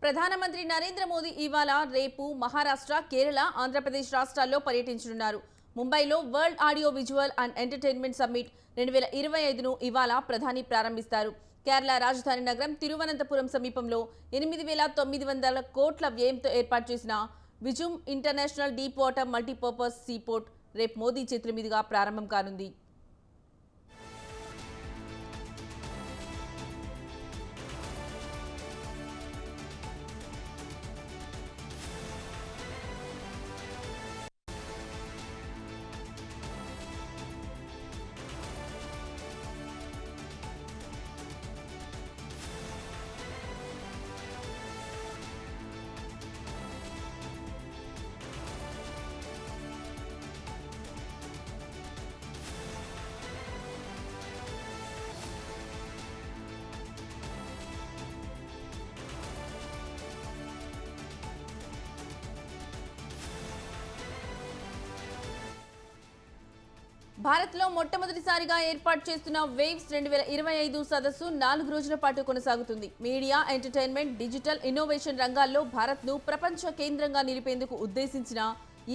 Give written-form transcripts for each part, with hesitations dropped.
ప్రధానమంత్రి నరేంద్ర మోదీ ఇవాళ రేపు మహారాష్ట్ర, కేరళ, ఆంధ్రప్రదేశ్ రాష్ట్రాల్లో పర్యటించనున్నారు. ముంబైలో world audio visual and entertainment summit 2025ను ఇవాళ ప్రధాని ప్రారంభిస్తారు. కేరళ రాజధాని నగరం తిరువనంతపురం సమీపంలో 8,900 కోట్ల వ్యయంతో ఏర్పాటు చేసిన Vizhinjam international deep water multipurpose seaport రేపు మోదీ చేతుల మీదుగా ప్రారంభం కానుంది. భారత్లో మొట్టమొదటిసారిగా ఏర్పాటు చేస్తున్న వేవ్స్ 2025 సదస్సు 4 రోజుల పాటు కొనసాగుతుంది. మీడియా, ఎంటర్టైన్మెంట్, డిజిటల్ ఇన్నోవేషన్ రంగాల్లో భారత్ను ప్రపంచ కేంద్రంగా నిలిపేందుకు ఉద్దేశించిన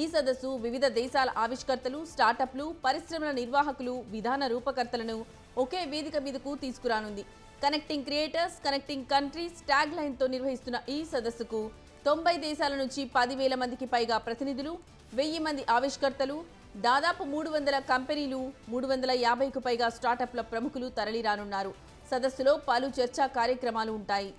ఈ సదస్సు వివిధ దేశాల ఆవిష్కర్తలు, స్టార్టప్లు, పరిశ్రమల నిర్వాహకులు, విధాన రూపకర్తలను ఒకే వేదిక మీదకు తీసుకురానుంది. Connecting creators, connecting countries tag లైన్తో నిర్వహిస్తున్న ఈ సదస్సుకు 90 దేశాల నుంచి 10,000 మందికి పైగా ప్రతినిధులు, 1000 మంది ఆవిష్కర్తలు, దాదాపు 300 కంపెనీలు, 350కు పైగా స్టార్టప్ల ప్రముఖులు తరలిరానున్నారు. సదస్సులో పలు చర్చా కార్యక్రమాలు ఉంటాయి.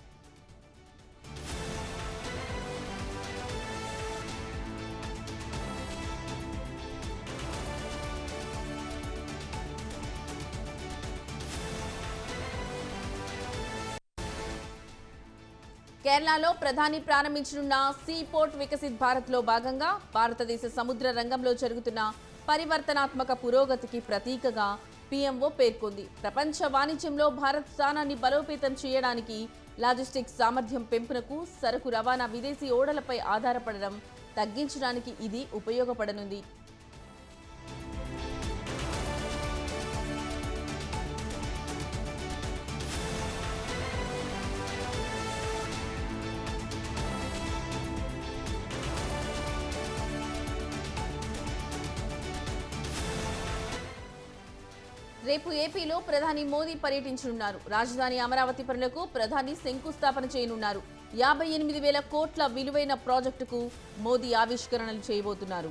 కేరళలో ప్రధాని ప్రారంభించనున్న సీ పోర్ట్ వికసిత్ భారత్లో భాగంగా భారతదేశ సముద్ర రంగంలో జరుగుతున్న పరివర్తనాత్మక పురోగతికి ప్రతీకగా పీఎంఓ పేర్కొంది. ప్రపంచ వాణిజ్యంలో భారత్ స్థానాన్ని బలోపేతం చేయడానికి, లాజిస్టిక్స్ సామర్థ్యం పెంపునకు, సరకు రవాణా విదేశీ ఓడలపై ఆధారపడడం తగ్గించడానికి ఇది ఉపయోగపడనుంది. రేపు ఏపీలో ప్రధాని మోదీ పర్యటించనున్నారు. రాజధాని అమరావతి పనులకు ప్రధాని శంకుస్థాపన చేయనున్నారు. 58,000 కోట్ల విలువైన ప్రాజెక్టుకు మోదీ ఆవిష్కరణలు చేయబోతున్నారు.